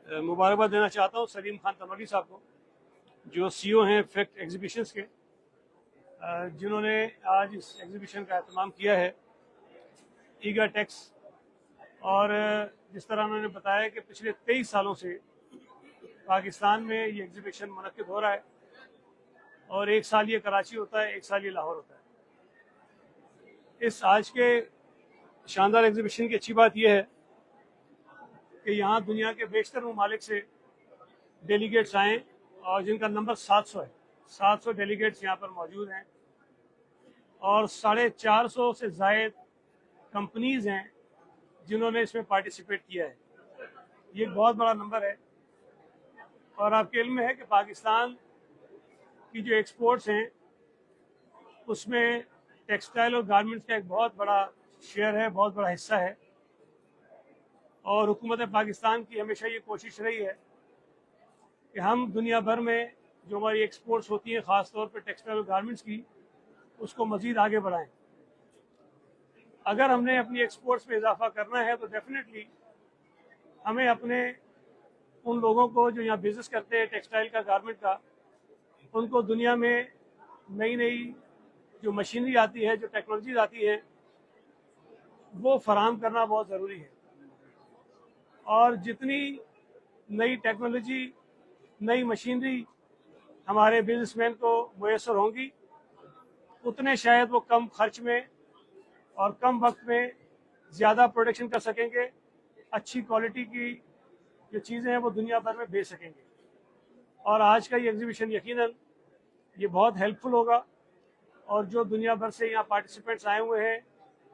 मुबारकबाद देना चाहता हूँ सलीम खान तनवी साहब को, जो सीईओ हैं फैक्ट एग्जीबिशंस के, जिन्होंने आज इस एग्जीबिशन का एहतमाम किया है ईगा टेक्स। और जिस तरह उन्होंने बताया कि पिछले 23 सालों से पाकिस्तान में ये एग्जीबिशन मुनक्किद हो रहा है, और एक साल ये कराची होता है, एक साल ये लाहौर होता है। इस आज के शानदार एग्जीबिशन की अच्छी बात यह है कि यहाँ दुनिया के बेशतर ममालिक से डेलीगेट्स आए, और जिनका नंबर 700 है। 700 डेलीगेट्स यहाँ पर मौजूद हैं, और 450 से ज़ायद कंपनीज़ हैं जिन्होंने इसमें पार्टिसिपेट किया है। ये एक बहुत बड़ा नंबर है। और आपके इल्म में है कि पाकिस्तान की जो एक्सपोर्ट्स हैं उसमें टेक्सटाइल और गारमेंट्स का एक बहुत बड़ा शेयर है, बहुत बड़ा हिस्सा है। और हुकूमत पाकिस्तान की हमेशा ये कोशिश रही है कि हम दुनिया भर में जो हमारी एक्सपोर्ट्स होती हैं, ख़ास तौर पर टेक्सटाइल और गारमेंट्स की, उसको मज़ीद आगे बढ़ाएं। अगर हमने अपनी एक्सपोर्ट्स में इजाफा करना है तो डेफिनेटली हमें अपने उन लोगों को जो यहाँ बिज़नेस करते हैं टेक्सटाइल का, गारमेंट का, उनको दुनिया में नई नई जो मशीनरी आती है, जो टेक्नोलॉजीज आती है, वो फराहम करना बहुत ज़रूरी है। और जितनी नई टेक्नोलॉजी, नई मशीनरी हमारे बिजनेसमैन को मुयसर होंगी, उतने शायद वो कम खर्च में और कम वक्त में ज़्यादा प्रोडक्शन कर सकेंगे, अच्छी क्वालिटी की जो चीज़ें हैं वो दुनिया भर में बेच सकेंगे। और आज का ये एग्जीबिशन यकीनन ये बहुत हेल्पफुल होगा। और जो दुनिया भर से यहाँ पार्टिसिपेंट्स आए हुए हैं,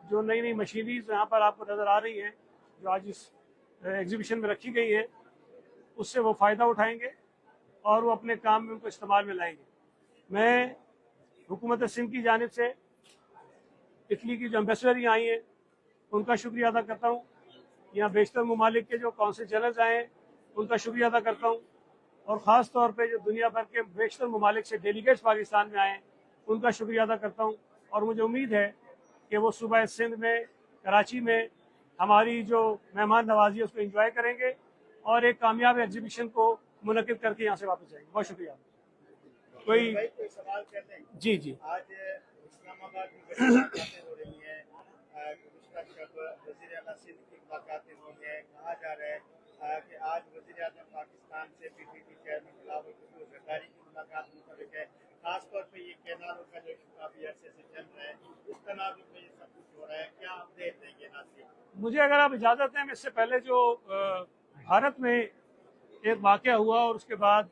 जो नई नई मशीनरीज यहाँ पर आपको नज़र आ रही हैं जो आज इस एग्जीबिशन में रखी गई है, उससे वो फ़ायदा उठाएंगे और वो अपने काम में उनको इस्तेमाल में लाएंगे। मैं हुकूमत सिंध की जानिब से इटली की जो एम्बेसडर यहाँ आई हैं उनका शुक्रिया अदा करता हूँ। यहाँ बेशतर ममालिक के जो कौंसिल जनरल्स आए हैं उनका शुक्रिया अदा करता हूँ। और ख़ास तौर पे जो दुनिया भर के बेशतर ममालिक से डेलीगेट्स पाकिस्तान में आए हैं उनका शुक्रिया अदा करता हूँ। और मुझे उम्मीद है कि वो सूबा सिंध में, कराची में हमारी जो मेहमान नवाजी है उसको एंजॉय करेंगे और एक कामयाब एग्जीबिशन को मुनक्किद करके यहाँ से वापस जाएंगे। बहुत शुक्रिया। कोई सवाल करते हैं? जी जी। आज इस्लामाबाद में बातें हो रही हैं, वज़ीर आला सिंध की मुलाकातें हुई हैं। कहा जा रहा है कि आज वज़ीर आज़म पाकिस्तान से पीपीपी चेयरमैन बिलावल भुट्टो ज़रदारी की मुलाकात मुतल्लिक है। खास तौर पर ये कैनालों का जो काफ़ी अरसे से चल रहा है, इस तनाज़ुर में ये सब कुछ हो रहा है, क्या अपडेट देंगे नाज़रीन? मुझे अगर आप इजाज़त दें, इससे पहले जो भारत में एक वाक़या हुआ और उसके बाद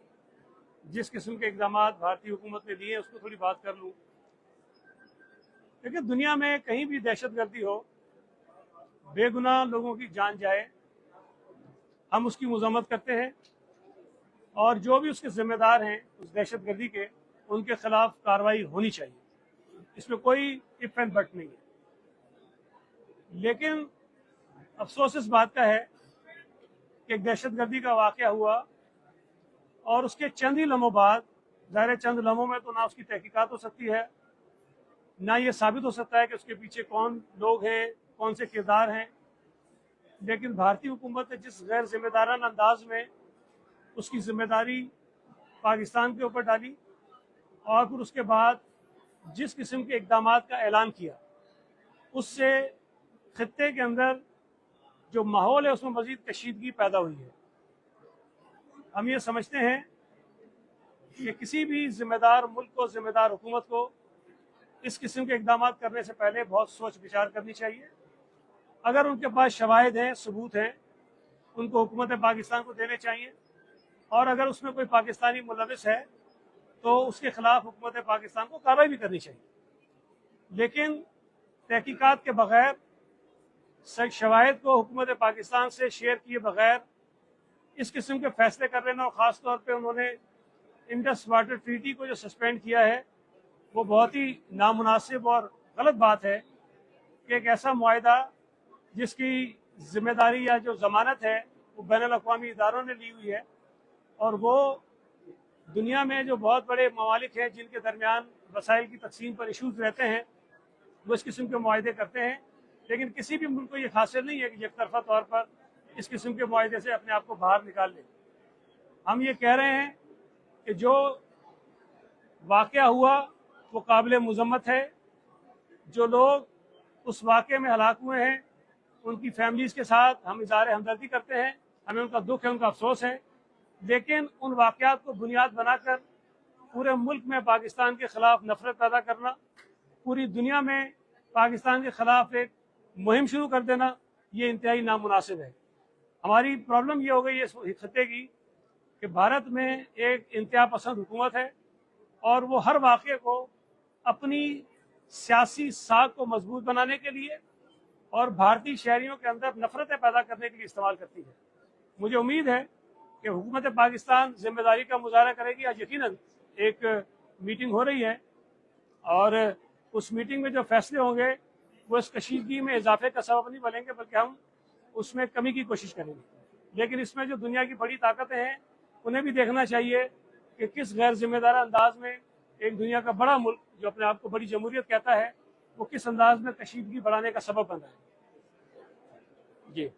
जिस किस्म के इक़दाम भारतीय हुकूमत ने लिए उसको थोड़ी बात कर लूँ। लेकिन दुनिया में कहीं भी दहशतगर्दी हो, बेगुनाह लोगों की जान जाए, हम उसकी मज़म्मत करते हैं और जो भी उसके ज़िम्मेदार हैं उस दहशतगर्दी के, उनके ख़िलाफ़ कार्रवाई होनी चाहिए। इसमें कोई इफ एंड बट नहीं है। लेकिन अफसोस इस बात का है कि एक दहशतगर्दी का वाक़या हुआ और उसके चंद ही लम्हों बाद, ज़ाहिर चंद लम्हों में तो ना उसकी तहकीकात हो सकती है, ना ये साबित हो सकता है कि उसके पीछे कौन लोग हैं, कौन से किरदार हैं। लेकिन भारतीय हुकूमत ने जिस गैर जिम्मेदाराना अंदाज में उसकी जिम्मेदारी पाकिस्तान के ऊपर डाली और फिर उसके बाद जिस किस्म के इक़दाम का ऐलान किया, उससे खित्ते के अंदर जो माहौल है उसमें मज़ीद कशीदगी पैदा हुई है। हम ये समझते हैं कि किसी भी ज़िम्मेदार मुल्क को, ज़िम्मेदार हुकूमत को इस किस्म के इक़दाम करने से पहले बहुत सोच विचार करनी चाहिए। अगर उनके पास शवाहिद हैं, सबूत हैं, उनको हुकूमत पाकिस्तान को देने चाहिए। और अगर उसमें कोई पाकिस्तानी मुलविस है तो उसके ख़िलाफ़ हुकूमत पाकिस्तान को कार्रवाई भी करनी चाहिए। लेकिन तहकीकात के बग़ैर, शवाहिद को हुकूमत पाकिस्तान से शेयर किए बग़ैर इस किस्म के फ़ैसले कर लेना, और ख़ास तौर पे उन्होंने इंडस वाटर ट्रीटी को जो सस्पेंड किया है, वो बहुत ही नामुनासिब और गलत बात है कि एक ऐसा मुआहदा जिसकी ज़िम्मेदारी या जो ज़मानत है वो बैनुल अक़वामी इदारों ने ली हुई है, और वो दुनिया में जो बहुत बड़े ममालिक हैं जिनके दरमियान वसाइल की तकसीम पर इशूज़ रहते हैं, वो इस किस्म के मुआहदे करते हैं। लेकिन किसी भी मुल्क को ये हासिल नहीं है कि एक तरफा तौर पर اس قسم کے معاہدے سے اپنے آپ کو باہر نکال لیں۔ ہم یہ کہہ رہے ہیں کہ جو واقعہ ہوا وہ قابل مذمت ہے۔ جو لوگ اس واقعے میں ہلاک ہوئے ہیں ان کی فیملیز کے ساتھ ہم اظہار ہمدردی کرتے ہیں، ہمیں ان کا دکھ ہے، ان کا افسوس ہے، لیکن ان واقعات کو بنیاد بنا کر پورے ملک میں پاکستان کے خلاف نفرت پیدا کرنا، پوری دنیا میں پاکستان کے خلاف ایک مہم شروع کر دینا، یہ انتہائی نامناسب ہے۔ ہماری پرابلم یہ ہو گئی ہے اس خطے کی کہ بھارت میں ایک انتہا پسند حکومت ہے اور وہ ہر واقعے کو اپنی سیاسی ساکھ کو مضبوط بنانے کے لیے اور بھارتی شہریوں کے اندر نفرتیں پیدا کرنے کے لیے استعمال کرتی ہے۔ مجھے امید ہے کہ حکومت پاکستان ذمہ داری کا مظاہرہ کرے گی۔ آج یقیناً ایک میٹنگ ہو رہی ہے اور اس میٹنگ میں جو فیصلے ہوں گے وہ اس کشیدگی میں اضافے کا سبب نہیں بنیں گے، بلکہ ہم اس میں کمی کی کوشش کریں گے۔ لیکن اس میں جو دنیا کی بڑی طاقتیں ہیں انہیں بھی دیکھنا چاہیے کہ کس غیر ذمہ دار انداز میں ایک دنیا کا بڑا ملک جو اپنے آپ کو بڑی جمہوریت کہتا ہے وہ کس انداز میں کشیدگی بڑھانے کا سبب بن رہا ہے۔ جی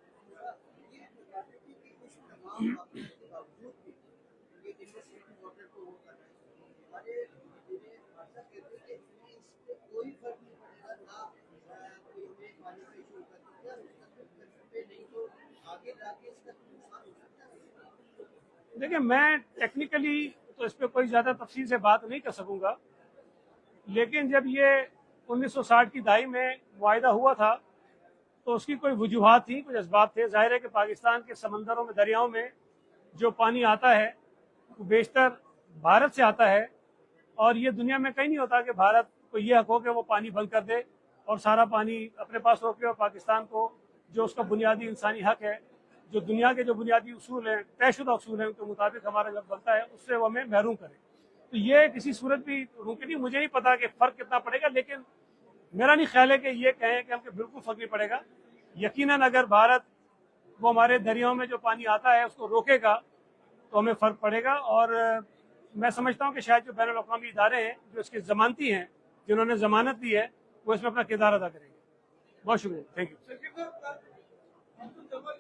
دیکھیں، میں ٹیکنیکلی تو اس پہ کوئی زیادہ تفصیل سے بات نہیں کر سکوں گا، لیکن جب یہ 1960 کی دہائی میں معاہدہ ہوا تھا تو اس کی کوئی وجوہات تھیں، کچھ اسباب تھے۔ ظاہر ہے کہ پاکستان کے سمندروں میں، دریاؤں میں جو پانی آتا ہے وہ بیشتر بھارت سے آتا ہے، اور یہ دنیا میں کہیں نہیں ہوتا کہ بھارت کو یہ حق ہو کہ وہ پانی بند کر دے اور سارا پانی اپنے پاس روکے، اور پاکستان کو جو اس کا بنیادی انسانی حق ہے، جو دنیا کے جو بنیادی اصول ہیں، طے شدہ اصول ہیں، ان کے مطابق ہمارا جب بنتا ہے اس سے وہ ہمیں محروم کرے۔ تو یہ کسی صورت بھی ممکن نہیں۔ مجھے نہیں پتا کہ فرق کتنا پڑے گا، لیکن میرا نہیں خیال ہے کہ یہ کہیں کہ ہم کہ بالکل فرق نہیں پڑے گا۔ یقیناً اگر بھارت وہ ہمارے دریاؤں میں جو پانی آتا ہے اس کو روکے گا تو ہمیں فرق پڑے گا، اور میں سمجھتا ہوں کہ شاید جو بین الاقوامی ادارے ہیں جو اس کے ضمانتی ہیں، جنہوں نے ضمانت دی ہے، وہ اس میں اپنا کردار ادا کریں گے۔ بہت شکریہ، تھینک یو۔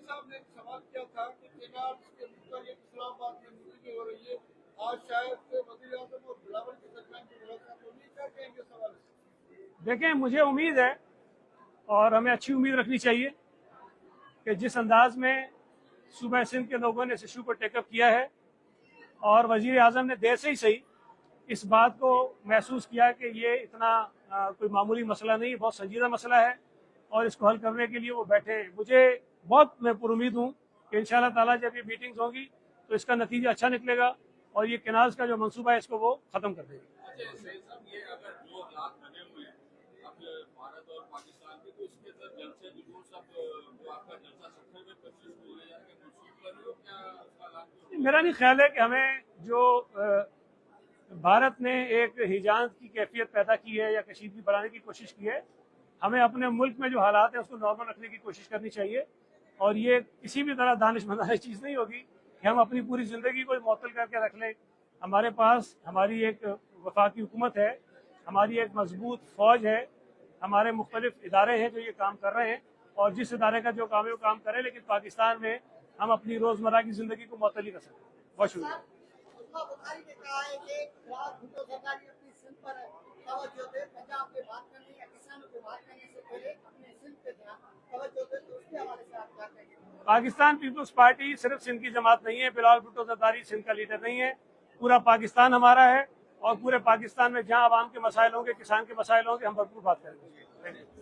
صاحب نے سوال کیا تھا کہ کینال کے مطلب اسلام آباد میں میٹنگ ہو رہی ہے، آج شاید وزیر اعظم اور بلاول کے درمیان کی ملاقات ہوگی، کیا کہیں گے سوال سے؟ دیکھیں، مجھے امید ہے اور ہمیں اچھی امید رکھنی چاہیے کہ جس انداز میں صوبہ سندھ کے لوگوں نے اس ایشو کو ٹیک اپ کیا ہے اور وزیر اعظم نے دیر سے ہی صحیح اس بات کو محسوس کیا کہ یہ اتنا کوئی معمولی مسئلہ نہیں، بہت سنجیدہ مسئلہ ہے اور اس کو حل کرنے کے لیے وہ بیٹھے ہیں۔ مجھے بہت میں پر امید ہوں کہ انشاءاللہ تعالیٰ جب یہ میٹنگز ہوں گی تو اس کا نتیجہ اچھا نکلے گا اور یہ کینالز کا جو منصوبہ ہے اس کو وہ ختم کر دے گی۔ یہ اگر جو حالات بنے ہوئے ہیں اب بھارت اور پاکستان کے، تو اس کے اندر جلسے جلوس اب جو آپ کا جلسہ 70 میں 25 کو لے جانے کے منسوخ کر رہے ہو، کیا اس کا حالات؟ میرا نہیں خیال ہے کہ ہمیں جو بھارت نے ایک ہجانت کی کیفیت پیدا کی ہے یا کشیدگی بڑھانے کی کوشش کی ہے، ہمیں اپنے ملک میں جو حالات ہیں اس کو نارمل رکھنے کی کوشش کرنی چاہیے، اور یہ کسی بھی طرح دانش مندانہ چیز نہیں ہوگی کہ ہم اپنی پوری زندگی کو معطل کر کے رکھ لیں۔ ہمارے پاس ہماری ایک وفاقی حکومت ہے، ہماری ایک مضبوط فوج ہے، ہمارے مختلف ادارے ہیں جو یہ کام کر رہے ہیں، اور جس ادارے کا جو کام ہے وہ کام کرے، لیکن پاکستان میں ہم اپنی روزمرہ کی زندگی کو معطل ہی کر سکتے ہیں۔ بہت شکریہ۔ بخاری نے کہا ہے کہ فلحال بھٹو سرکاری اپنی سندھ پر توجہ دے، پنجاب پہ بات کرنے یا کسانوں پہ بات کرنے سے پہلے اپنے سندھ پہ توجہ دے، تو اس کے حوالے سے آپ کیا کہیں گے؟ پاکستان پیپلز پارٹی صرف سندھ کی جماعت نہیں ہے، بلال بھٹو زرداری سندھ کا لیڈر نہیں ہے، پورا پاکستان ہمارا ہے، اور پورے پاکستان میں جہاں عوام کے مسائل ہوں گے، کسان کے مسائل ہوں گے، ہم بھرپور بات کریں گے۔